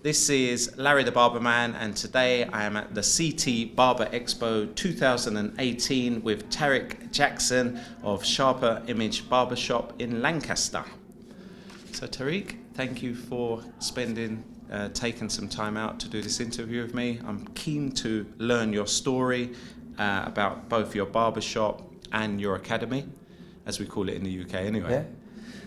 This is Larry the Barber Man, and today I am at the CT Barber Expo 2018 with Tyrik Jackson of Sharper Image Barbershop in Lancaster. So Tyrik, thank you for taking some time out to do this interview with me. I'm keen to learn your story about both your barbershop and your academy, as we call it in the UK anyway. Yeah.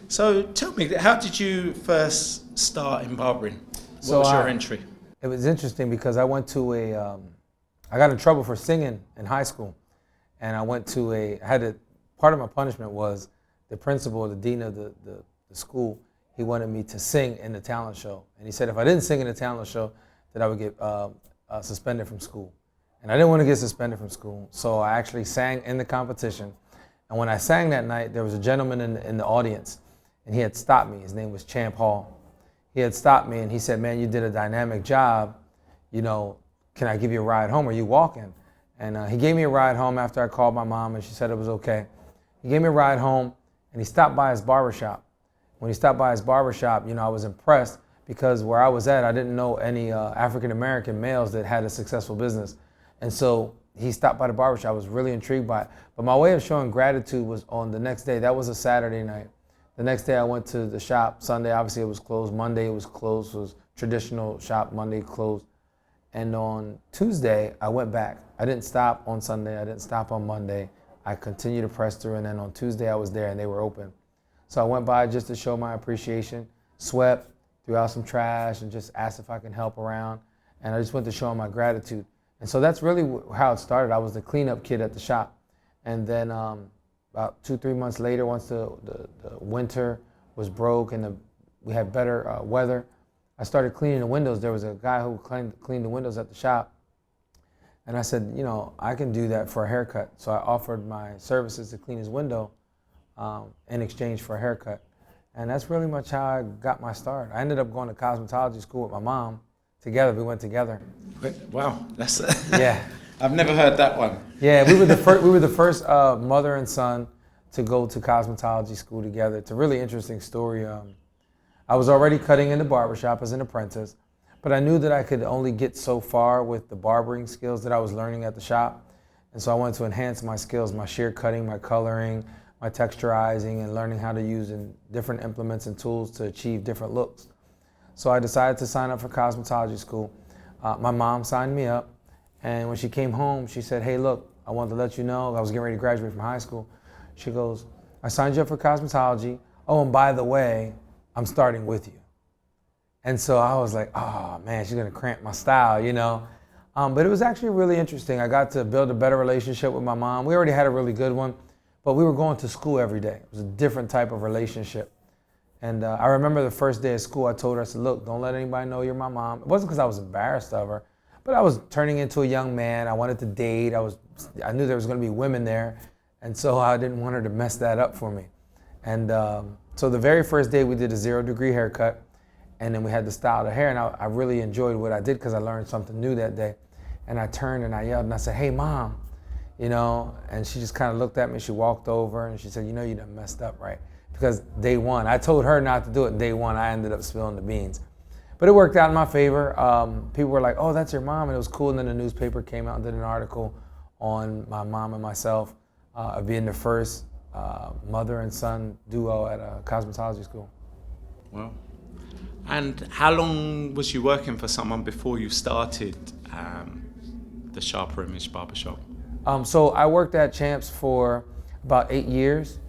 So tell me, how did you first start in barbering? What was your entry? It was interesting because I went to I got in trouble for singing in high school. And I went to part of my punishment was the principal, the dean of the school, he wanted me to sing in the talent show. And he said if I didn't sing in the talent show, that I would get suspended from school. And I didn't want to get suspended from school, so I actually sang in the competition. And when I sang that night, there was a gentleman in the audience, and he had stopped me. His name was Champ Hall. He had stopped me and he said, "Man, you did a dynamic job. You know, can I give you a ride home? Are you walking?" And he gave me a ride home after I called my mom and she said it was okay. He gave me a ride home and he stopped by his barbershop. When he stopped by his barbershop, you know, I was impressed because where I was at, I didn't know any African-American males that had a successful business. And so he stopped by the barbershop. I was really intrigued by it. But my way of showing gratitude was on the next day. That was a Saturday night. The next day I went to the shop. Sunday, obviously it was closed. Monday it was closed. It was traditional shop. Monday closed. And on Tuesday, I went back. I didn't stop on Sunday. I didn't stop on Monday. I continued to press through. And then on Tuesday, I was there and they were open. So I went by just to show my appreciation, swept, threw out some trash, and just asked if I can help around. And I just went to show them my gratitude. And so that's really how it started. I was the cleanup kid at the shop. And then about 2-3 months later, once the winter was broke and we had better weather, I started cleaning the windows. There was a guy who cleaned the windows at the shop. And I said, you know, I can do that for a haircut. So I offered my services to clean his window in exchange for a haircut. And that's really much how I got my start. I ended up going to cosmetology school with my mom. Together, we went together. Wow, that's yeah. I've never heard that one. Yeah, we were the first mother and son to go to cosmetology school together. It's a really interesting story. I was already cutting in the barbershop as an apprentice, but I knew that I could only get so far with the barbering skills that I was learning at the shop. And so I wanted to enhance my skills, my shear cutting, my coloring, my texturizing, and learning how to use different implements and tools to achieve different looks. So I decided to sign up for cosmetology school. My mom signed me up. And when she came home, she said, "Hey, look, I wanted to let you know," I was getting ready to graduate from high school. She goes, "I signed you up for cosmetology. Oh, and by the way, I'm starting with you." And so I was like, oh man, she's gonna cramp my style, you know? But it was actually really interesting. I got to build a better relationship with my mom. We already had a really good one, but we were going to school every day. It was a different type of relationship. And I remember the first day of school, I told her, I said, "Look, don't let anybody know you're my mom." It wasn't because I was embarrassed of her, but I was turning into a young man. I wanted to date. I knew there was going to be women there, and so I didn't want her to mess that up for me. And so the very first day we did a 0-degree haircut, and then we had to style the hair, and I really enjoyed what I did because I learned something new that day. And I turned and I yelled and I said, "Hey, Mom," you know, and she just kind of looked at me. She walked over and she said, "You know you done messed up, right?" Because day one, I told her not to do it, and day one I ended up spilling the beans. But it worked out in my favor. People were like, "Oh, that's your mom," and it was cool. And then the newspaper came out and did an article on my mom and myself being the first mother and son duo at a cosmetology school. Wow. And how long was you working for someone before you started the Sharper Image Barbershop? So I worked at Champs for about 8 years.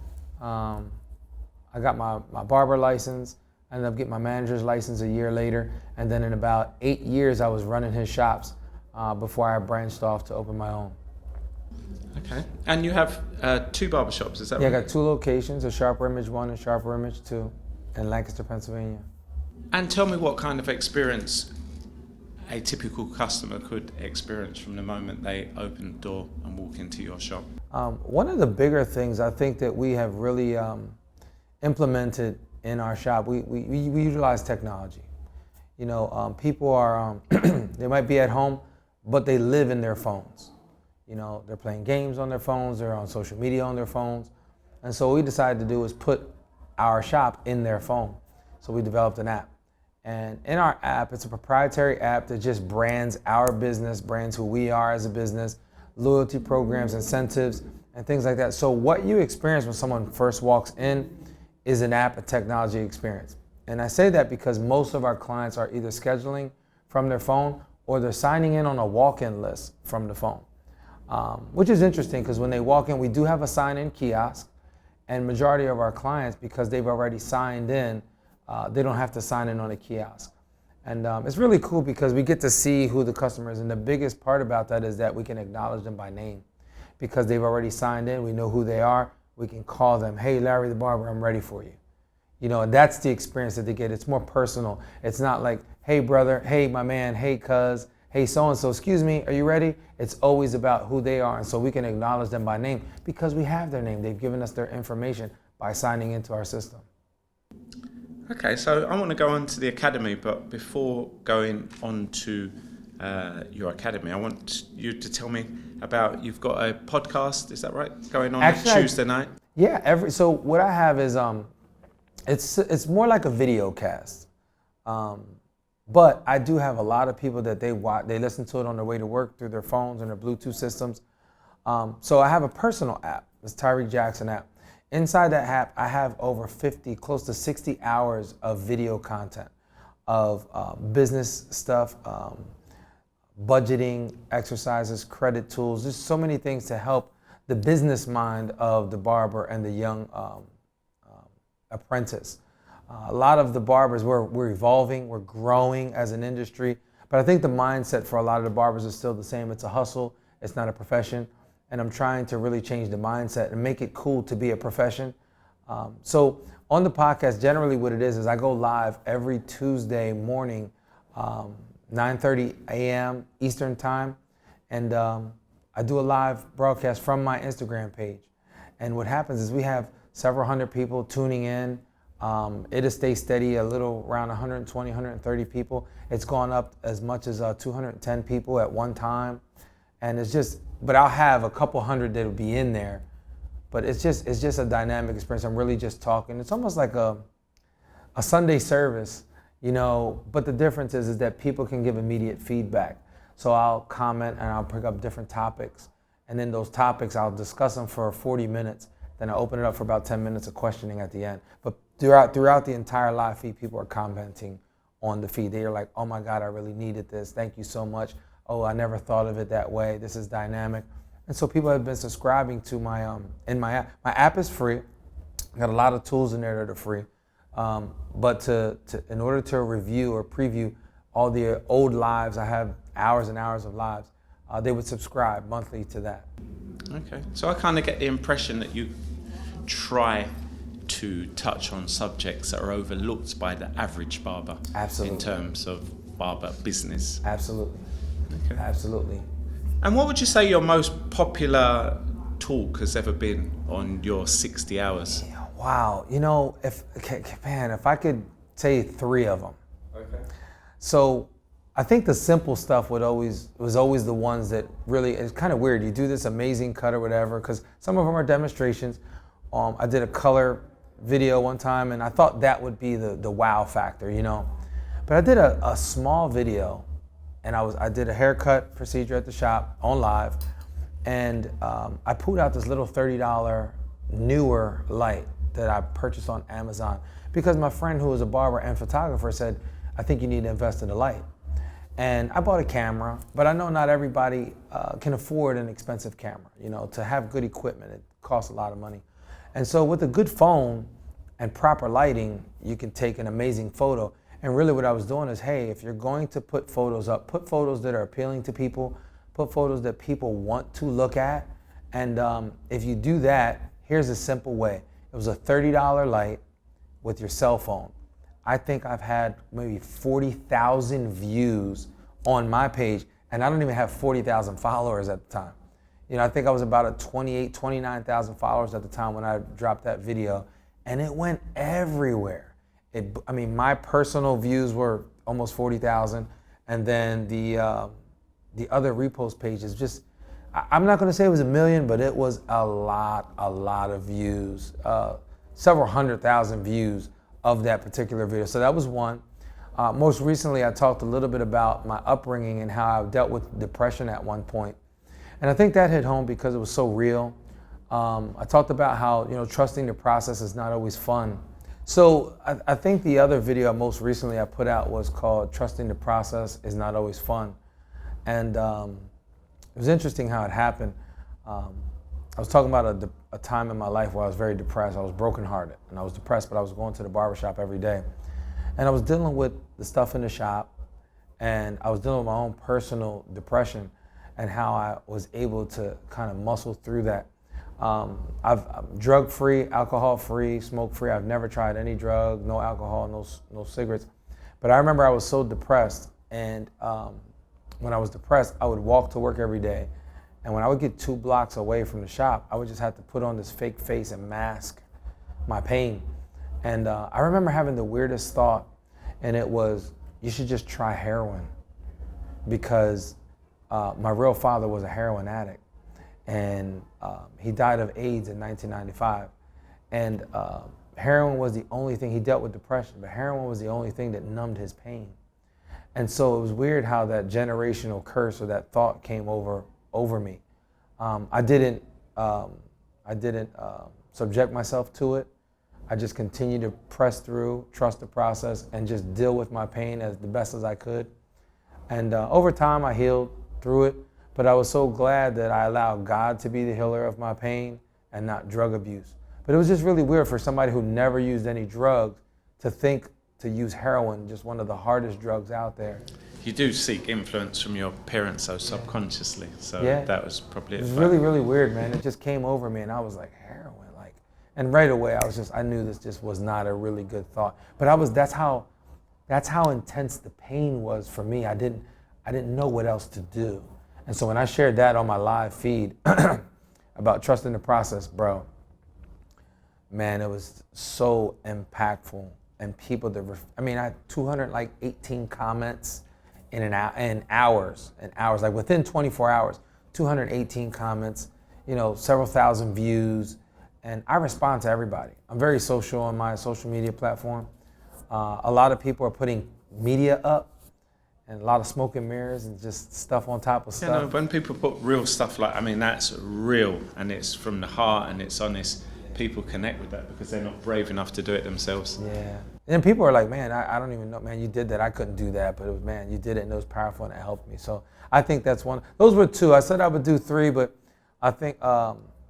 I got my barber license. I ended up getting my manager's license a year later, and then in about 8 years I was running his shops before I branched off to open my own. Okay, and you have 2 barbershops, is that right? Yeah, I got 2 locations, a Sharper Image 1 and Sharper Image 2 in Lancaster, Pennsylvania. And tell me what kind of experience a typical customer could experience from the moment they open the door and walk into your shop. One of the bigger things I think that we have really implemented in our shop, we utilize technology. You know, people are, they might be at home, but they live in their phones. You know, they're playing games on their phones, they're on social media on their phones. And so what we decided to do is put our shop in their phone. So we developed an app. And in our app, it's a proprietary app that just brands our business, brands who we are as a business, loyalty programs, incentives, and things like that. So what you experience when someone first walks in is an app, a technology experience. And I say that because most of our clients are either scheduling from their phone or they're signing in on a walk-in list from the phone, which is interesting because when they walk in, we do have a sign-in kiosk, and majority of our clients, because they've already signed in, they don't have to sign in on a kiosk. And it's really cool because we get to see who the customer is. And the biggest part about that is that we can acknowledge them by name because they've already signed in. We know who they are. We can call them, hey, Larry the Barber, I'm ready for you. You know, and that's the experience that they get. It's more personal. It's not like, hey, brother, hey, my man, hey, cuz, hey, so-and-so, excuse me, are you ready? It's always about who they are. And so we can acknowledge them by name because we have their name. They've given us their information by signing into our system. Okay, so I want to go on to the academy, but before going on to your academy, I want you to tell me about, you've got a podcast, is that right? Going on actually, Tuesday night? Yeah, so what I have is, it's more like a video cast. But I do have a lot of people that they listen to it on their way to work through their phones and their Bluetooth systems. So I have a personal app, it's Tyrik Jackson app. Inside that app, I have over 50, close to 60 hours of video content of business stuff, budgeting exercises, credit tools. There's so many things to help the business mind of the barber and the young apprentice. A lot of the barbers, we're evolving, we're growing as an industry, but I think the mindset for a lot of the barbers is still the same. It's a hustle, it's not a profession. And I'm trying to really change the mindset and make it cool to be a profession. So on the podcast, generally what it is I go live every Tuesday morning, 9:30 a.m. Eastern time. And I do a live broadcast from my Instagram page. And what happens is we have several hundred people tuning in. It'll stay steady a little around 120, 130 people. It's gone up as much as 210 people at one time. And it's just, but I'll have a couple hundred that'll be in there. But it's just a dynamic experience. I'm really just talking. It's almost like a Sunday service, you know, but the difference is that people can give immediate feedback. So I'll comment and I'll pick up different topics. And then those topics, I'll discuss them for 40 minutes. Then I open it up for about 10 minutes of questioning at the end. But throughout the entire live feed, people are commenting on the feed. They are like, oh my God, I really needed this. Thank you so much. Oh, I never thought of it that way. This is dynamic. And so people have been subscribing to my in my app. My app is free. I got a lot of tools in there that are free. But in order to review or preview all the old lives, I have hours and hours of lives. They would subscribe monthly to that. Okay, so I kind of get the impression that you try to touch on subjects that are overlooked by the average barber. Absolutely. In terms of barber business. Absolutely. Okay. Absolutely. And what would you say your most popular talk has ever been on your 60 hours? Wow, you know, if I could say 3 of them. Okay. So I think the simple stuff was always the ones that really, it's kind of weird. You do this amazing cut or whatever, because some of them are demonstrations. I did a color video one time, and I thought that would be the wow factor, you know. But I did a small video, and I did a haircut procedure at the shop on live, and I pulled out this little $30 newer light that I purchased on Amazon because my friend who was a barber and photographer said, I think you need to invest in a light. And I bought a camera, but I know not everybody can afford an expensive camera. You know, to have good equipment, it costs a lot of money. And so with a good phone and proper lighting, you can take an amazing photo. And really what I was doing is, hey, if you're going to put photos up, put photos that are appealing to people, put photos that people want to look at. And if you do that, here's a simple way. It was a $30 light with your cell phone. I think I've had maybe 40,000 views on my page, and I don't even have 40,000 followers at the time. You know, I think I was about at 29,000 followers at the time when I dropped that video, and it went everywhere. I mean, my personal views were almost 40,000, and then the other repost pages just, I'm not gonna say it was 1 million, but it was a lot of views, several 100,000 views of that particular video. So that was one. Most recently, I talked a little bit about my upbringing and how I dealt with depression at one point. And I think that hit home because it was so real. I talked about how, trusting the process is not always fun. So I think the other video most recently I put out was called Trusting the Process is Not Always Fun. And it was interesting how it happened. I was talking about a time in my life where I was very depressed. I was brokenhearted and I was depressed, but I was going to the barbershop every day. And I was dealing with the stuff in the shop, and I was dealing with my own personal depression and how I was able to kind of muscle through that. I'm drug-free, alcohol-free, smoke-free. I've never tried any drug, no alcohol, no cigarettes. But I remember I was so depressed, and when I was depressed, I would walk to work every day. And when I would get 2 blocks away from the shop, I would just have to put on this fake face and mask my pain. And I remember having the weirdest thought, and it was, you should just try heroin, because my real father was a heroin addict, and he died of AIDS in 1995. And heroin was the only thing, he dealt with depression, but heroin was the only thing that numbed his pain. And so it was weird how that generational curse or that thought came over me. I didn't subject myself to it. I just continued to press through, trust the process, and just deal with my pain as the best as I could. And over time, I healed through it. But I was so glad that I allowed God to be the healer of my pain and not drug abuse. But it was just really weird for somebody who never used any drugs to think to use heroin, just one of the hardest drugs out there. You do seek influence from your parents, so subconsciously. So that was probably it. It was really, really weird, man. It just came over me, and I was like, heroin, and right away I knew this just was not a really good thought. But that's how intense the pain was for me. I didn't know what else to do. And so when I shared that on my live feed about trusting the process, bro, man, it was so impactful. And people I had 218 comments in hours, like within 24 hours, 218 comments, several thousand views. And I respond to everybody. I'm very social on my social media platform. A lot of people are putting media up, and a lot of smoke and mirrors and just stuff on top of stuff. When people put real stuff that's real, and it's from the heart and it's honest, people connect with that because they're not brave enough to do it themselves. Yeah. And people are like, man, I don't even know, man, you did that. I couldn't do that, but it was, man, you did it, and it was powerful, and it helped me. So I think that's one. Those were 2. I said I would do 3, but I think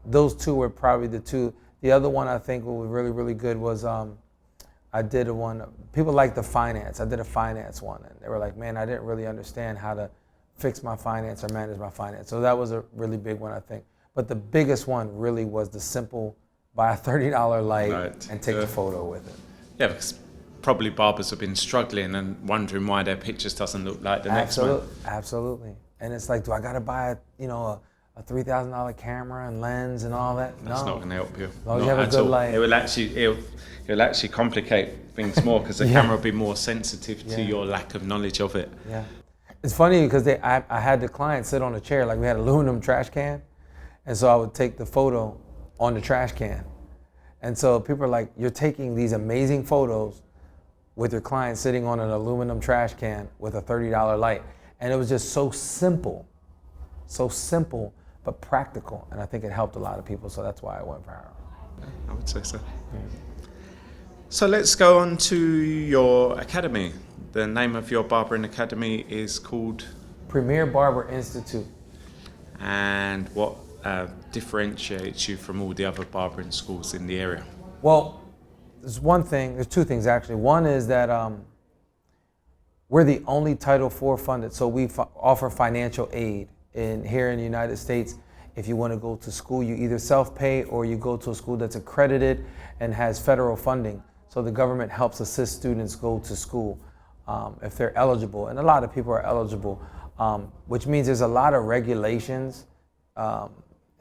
those 2 were probably the 2. The other one I think was really, really good was I did one, people like the finance. I did a finance one, and they were like, man, I didn't really understand how to fix my finance or manage my finance. So that was a really big one, I think. But the biggest one really was the simple, buy a $30 light and take a photo with it. Yeah, because probably barbers have been struggling and wondering why their pictures doesn't look like the next one. Absolutely. And it's like, do I got to buy a $3,000 camera and lens and all that? That's not going to help you. As long as you have a good light. It will actually complicate things more because the camera will be more sensitive to your lack of knowledge of it. Yeah. It's funny because I had the client sit on a chair, like we had an aluminum trash can, and so I would take the photo on the trash can. And so people are like, you're taking these amazing photos with your client sitting on an aluminum trash can with a $30 light. And it was just so simple, but practical. And I think it helped a lot of people, so that's why I went viral. Yeah, I would say so. Yeah. So let's go on to your academy. The name of your barbering academy is called? Premier Barber Institute. And what differentiates you from all the other barbering schools in the area? Well, there's 2 things actually. One is that we're the only Title IV funded, so we offer financial aid here in the United States. If you want to go to school, you either self-pay or you go to a school that's accredited and has federal funding. So the government helps assist students go to school if they're eligible, and a lot of people are eligible, which means there's a lot of regulations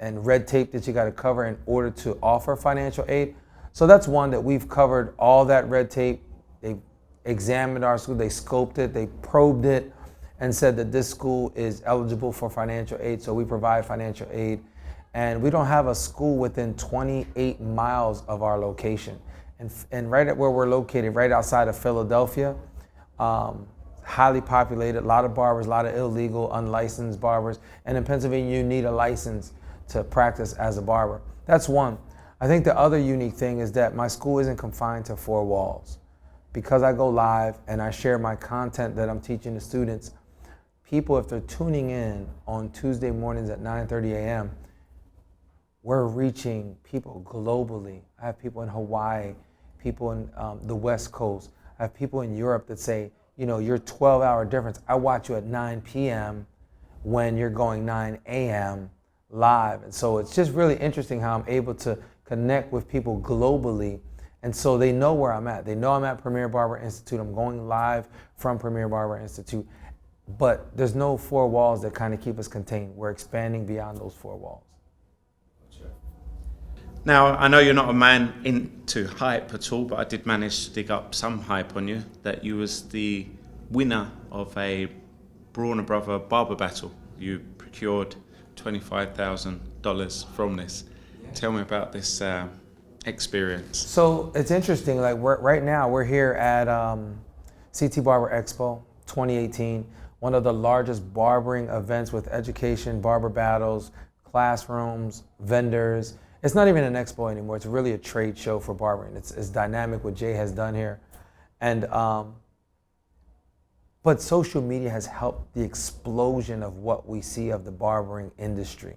and red tape that you got to cover in order to offer financial aid. So that's one that we've covered all that red tape. They examined our school, they scoped it, they probed it, and said that this school is eligible for financial aid, so we provide financial aid. And we don't have a school within 28 miles of our location. And right at where we're located, right outside of Philadelphia, highly populated, a lot of barbers, a lot of illegal, unlicensed barbers. And in Pennsylvania, you need a license to practice as a barber. That's one. I think the other unique thing is that my school isn't confined to four walls. Because I go live and I share my content that I'm teaching the students, people, if they're tuning in on Tuesday mornings at 9:30 a.m., we're reaching people globally. I have people in Hawaii, people in the West Coast. I have people in Europe that say, you know, you're 12-hour difference. I watch you at 9 p.m. when you're going 9 a.m. live. And so it's just really interesting how I'm able to connect with people globally. And so they know where I'm at. They know I'm at Premier Barber Institute. I'm going live from Premier Barber Institute. But there's no four walls that kind of keep us contained. We're expanding beyond those four walls. Now, I know you're not a man into hype at all, but I did manage to dig up some hype on you, that you was the winner of a Brawner Brother barber battle. You procured $25,000 from this. Tell me about this experience. So it's interesting, like right now we're here at CT Barber Expo 2018, one of the largest barbering events with education, barber battles, classrooms, vendors. It's not even an expo anymore. It's really a trade show for barbering. It's dynamic what Jay has done here. And but social media has helped the explosion of what we see of the barbering industry.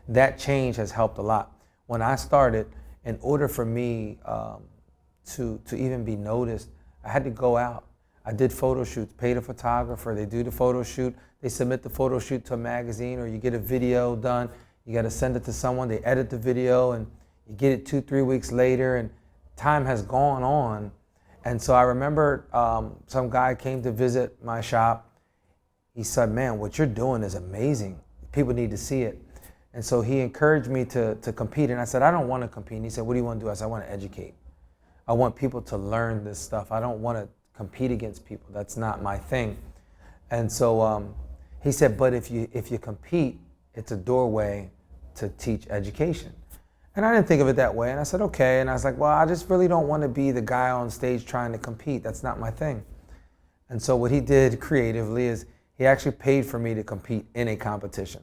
That change has helped a lot. When I started, in order for me to even be noticed, I had to go out. I did photo shoots, paid a photographer, they do the photo shoot, they submit the photo shoot to a magazine, or you get a video done. You got to send it to someone, they edit the video, and you get it 2-3 weeks later, and time has gone on. And so I remember some guy came to visit my shop. He said, man, what you're doing is amazing. People need to see it. And so he encouraged me to compete. And I said, I don't want to compete. And he said, what do you want to do? I said, I want to educate. I want people to learn this stuff. I don't want to compete against people. That's not my thing. And so he said, but if you compete, it's a doorway to teach education. And I didn't think of it that way. And I said, okay. And I was like, well, I just really don't want to be the guy on stage trying to compete. That's not my thing. And so what he did creatively is he actually paid for me to compete in a competition.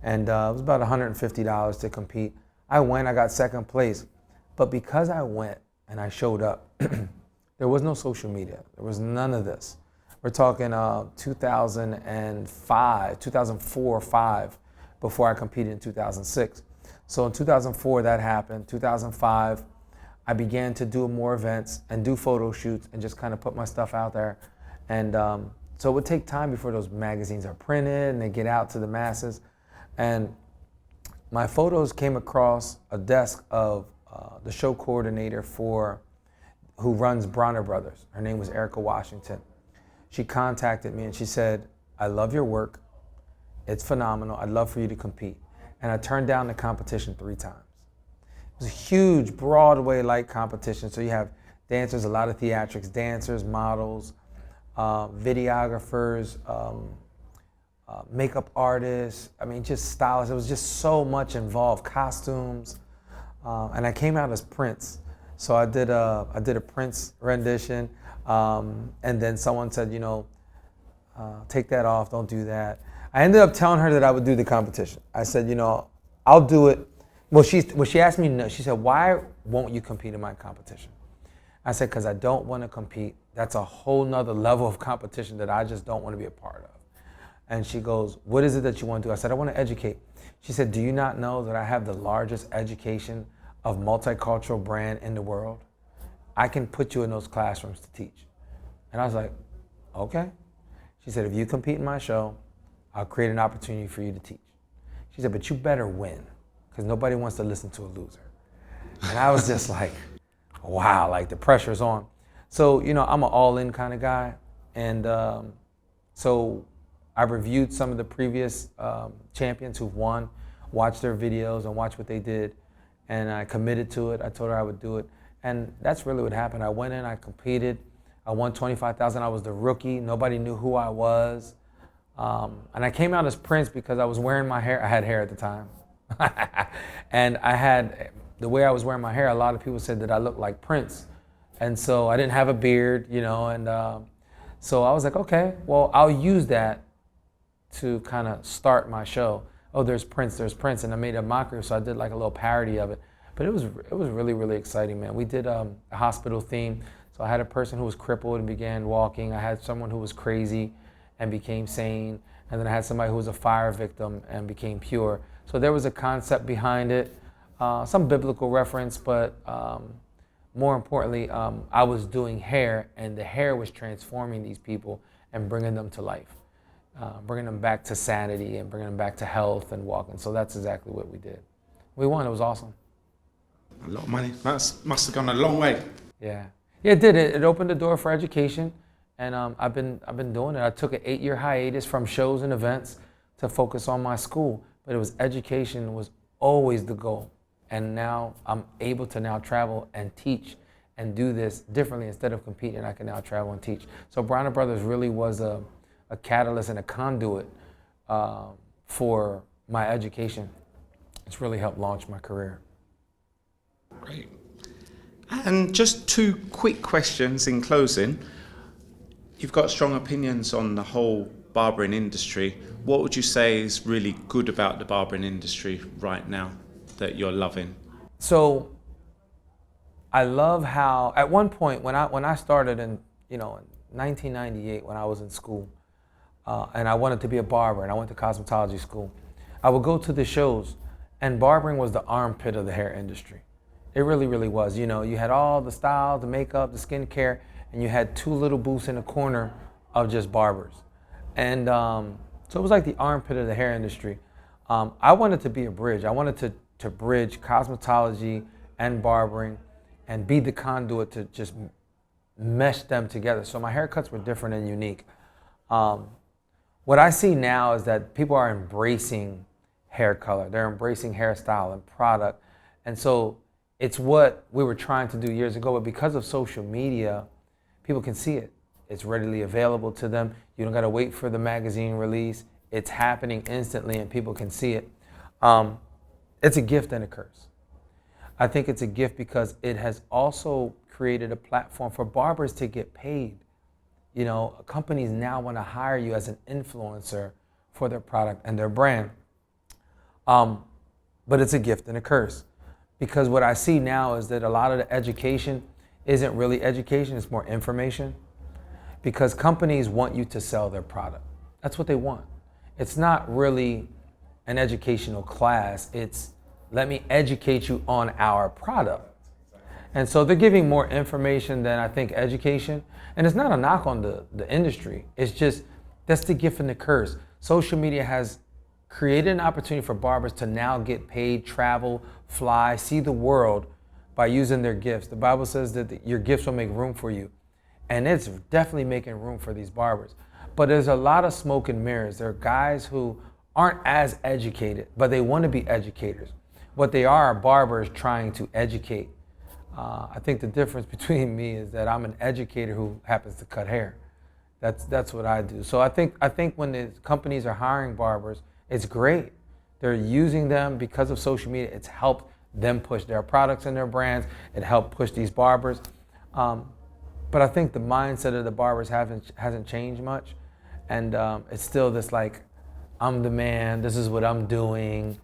And it was about $150 to compete. I went, I got second place. But because I went and I showed up, there was no social media. There was none of this. We're talking 2005, 2004 or 5, before I competed in 2006. So in 2004 that happened. 2005, I began to do more events and do photo shoots and just kind of put my stuff out there. And so it would take time before those magazines are printed and they get out to the masses. And my photos came across a desk of the show coordinator who runs Brawner Brothers. Her name was Erica Washington. She contacted me and she said, I love your work. It's phenomenal. I'd love for you to compete. And I turned down the competition 3 times. It was a huge Broadway-like competition. So you have dancers, a lot of theatrics, dancers, models, videographers, makeup artists, I mean, just stylists. It was just so much involved, costumes. And I came out as Prince. So I did a Prince rendition. And then someone said, you know, take that off, don't do that. I ended up telling her that I would do the competition. I said, you know, I'll do it. Well, she asked me no. She said, why won't you compete in my competition? I said, because I don't want to compete. That's a whole nother level of competition that I just don't want to be a part of. And she goes, what is it that you want to do? I said, I want to educate. She said, do you not know that I have the largest education of multicultural brand in the world? I can put you in those classrooms to teach. And I was like, okay. She said, if you compete in my show, I'll create an opportunity for you to teach. She said, but you better win, because nobody wants to listen to a loser. And I was just like, wow, like the pressure's on. So, you know, I'm an all-in kind of guy. And so I reviewed some of the previous champions who've won, watched their videos and watched what they did. And I committed to it. I told her I would do it. And that's really what happened. I went in, I competed. I won $25,000. I was the rookie. Nobody knew who I was. And I came out as Prince because I was wearing my hair. I had hair at the time. And the way I was wearing my hair, a lot of people said that I looked like Prince. And so I didn't have a beard, you know, and So I was like, okay, well, I'll use that to kind of start my show. Oh, there's Prince, and I made a mockery, so I did like a little parody of it. But it was really, really exciting, man. We did a hospital theme. So I had a person who was crippled and began walking. I had someone who was crazy and became sane. And then I had somebody who was a fire victim and became pure. So there was a concept behind it, some biblical reference, but more importantly, I was doing hair, and the hair was transforming these people and bringing them to life, bringing them back to sanity and bringing them back to health and walking. So that's exactly what we did. We won. It was awesome. A lot of money. That must have gone a long way. Yeah. Yeah, it did. It opened the door for education, and I've been doing it. I took an 8-year hiatus from shows and events to focus on my school, but it was education was always the goal. And now I'm able to now travel and teach and do this differently. Instead of competing, I can now travel and teach. So Bronner Brothers really was a catalyst and a conduit for my education. It's really helped launch my career. Great. And just 2 quick questions in closing. You've got strong opinions on the whole barbering industry. What would you say is really good about the barbering industry right now that you're loving? So I love how at one point when I started in 1998 when I was in school and I wanted to be a barber and I went to cosmetology school, I would go to the shows and barbering was the armpit of the hair industry. It really, really was. You had all the styles, the makeup, the skincare, and you had 2 little booths in the corner of just barbers. And so it was like the armpit of the hair industry. I wanted to be a bridge. I wanted to bridge cosmetology and barbering and be the conduit to just mesh them together. So my haircuts were different and unique. What I see now is that people are embracing hair color. They're embracing hairstyle and product. And so it's what we were trying to do years ago, but because of social media, people can see it. It's readily available to them. You don't gotta wait for the magazine release. It's happening instantly and people can see it. It's a gift and a curse. I think it's a gift because it has also created a platform for barbers to get paid. Companies now wanna hire you as an influencer for their product and their brand. But it's a gift and a curse. Because what I see now is that a lot of the education isn't really education, it's more information. Because companies want you to sell their product. That's what they want. It's not really an educational class, it's let me educate you on our product. And so they're giving more information than I think education. And it's not a knock on the industry, it's just, that's the gift and the curse. Social media has created an opportunity for barbers to now get paid, travel, fly, see the world by using their gifts. The Bible says that your gifts will make room for you. And it's definitely making room for these barbers. But there's a lot of smoke and mirrors. There are guys who aren't as educated, but they want to be educators. What they are barbers trying to educate. I think the difference between me is that I'm an educator who happens to cut hair. That's what I do. So I think when the companies are hiring barbers, it's great. They're using them because of social media. It's helped them push their products and their brands. It helped push these barbers. But I think the mindset of the barbers hasn't changed much. And it's still this like, I'm the man, this is what I'm doing,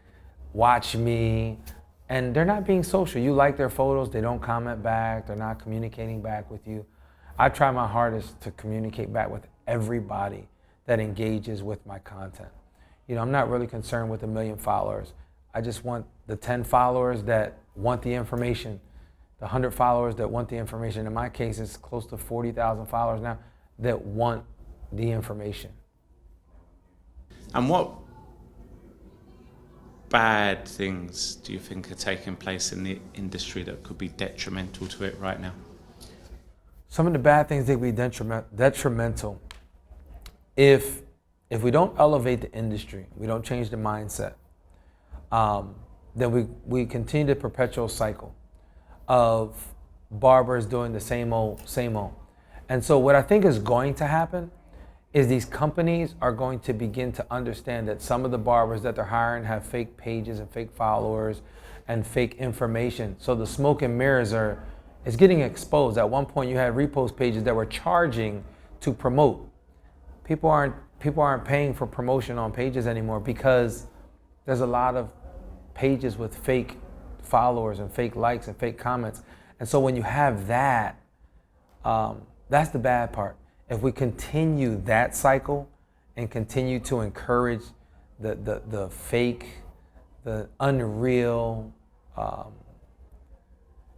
watch me. And they're not being social. You like their photos, they don't comment back, they're not communicating back with you. I try my hardest to communicate back with everybody that engages with my content. I'm not really concerned with 1 million followers. I just want the 10 followers that want the information, the 100 followers that want the information. In my case, it's close to 40,000 followers now that want the information. And what bad things do you think are taking place in the industry that could be detrimental to it right now? Some of the bad things that could be detrimental. If we don't elevate the industry, we don't change the mindset, then we continue the perpetual cycle of barbers doing the same old, same old. And so what I think is going to happen is these companies are going to begin to understand that some of the barbers that they're hiring have fake pages and fake followers and fake information. So the smoke and mirrors is getting exposed. At one point you had repost pages that were charging to promote. People aren't paying for promotion on pages anymore because there's a lot of pages with fake followers and fake likes and fake comments. And so when you have that, that's the bad part. If we continue that cycle and continue to encourage the fake, the unreal,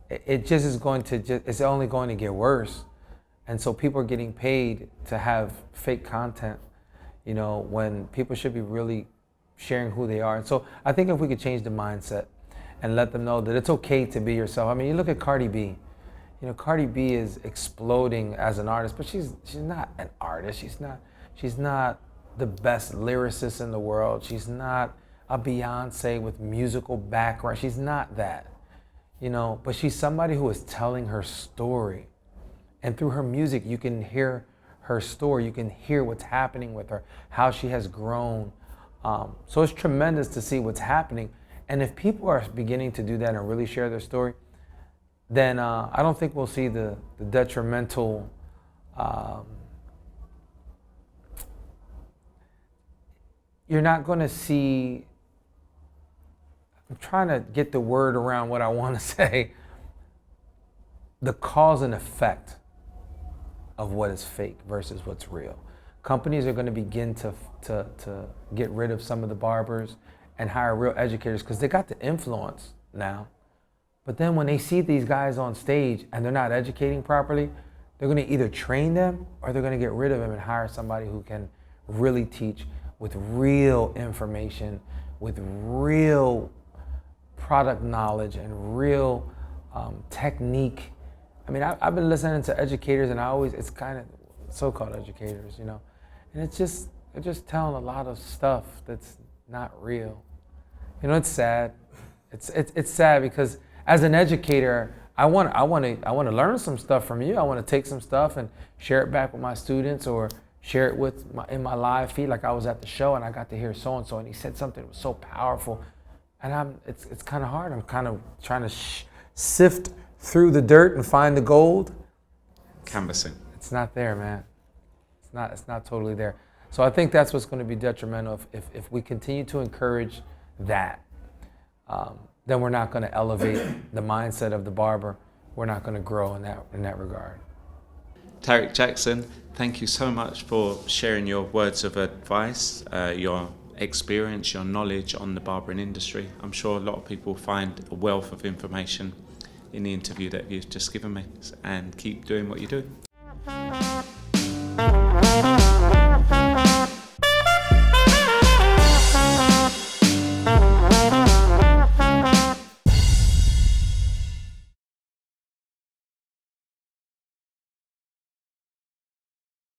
it just is going to it's only going to get worse. And so people are getting paid to have fake content, you know, when people should be really sharing who they are. And so I think if we could change the mindset and let them know that it's okay to be yourself. I mean, you look at Cardi B. You know, Cardi B is exploding as an artist, but she's not an artist. She's not the best lyricist in the world. She's not a Beyonce with musical background. She's not that, you know, but she's somebody who is telling her story. And through her music, you can hear her story. You can hear what's happening with her, how she has grown. So it's tremendous to see what's happening. And if people are beginning to do that and really share their story, then I don't think we'll see the detrimental you're not going to see, I'm trying to get the word around what I want to say, the cause and effect of what is fake versus what's real. Companies are going to begin to get rid of some of the barbers and hire real educators because they got the influence now. But then when they see these guys on stage and they're not educating properly, they're going to either train them or they're going to get rid of them and hire somebody who can really teach with real information, with real product knowledge and real technique. I mean, I've been listening to educators, and it's kind of so-called educators, you know, and they're just telling a lot of stuff that's not real. You know, it's sad. It's sad because as an educator, I want to learn some stuff from you. I want to take some stuff and share it back with my students or share it in my live feed. Like I was at the show and I got to hear so and so, and he said something that was so powerful, and it's kind of hard. I'm kind of trying to sift through the dirt and find the gold. Canvassing. It's not there, man. It's not totally there. So I think that's what's going to be detrimental if we continue to encourage that. Then we're not going to elevate the mindset of the barber. We're not going to grow in that regard. Tyrik Jackson, thank you so much for sharing your words of advice, your experience, your knowledge on the barbering industry. I'm sure a lot of people find a wealth of information in the interview that you've just given me, and keep doing what you do.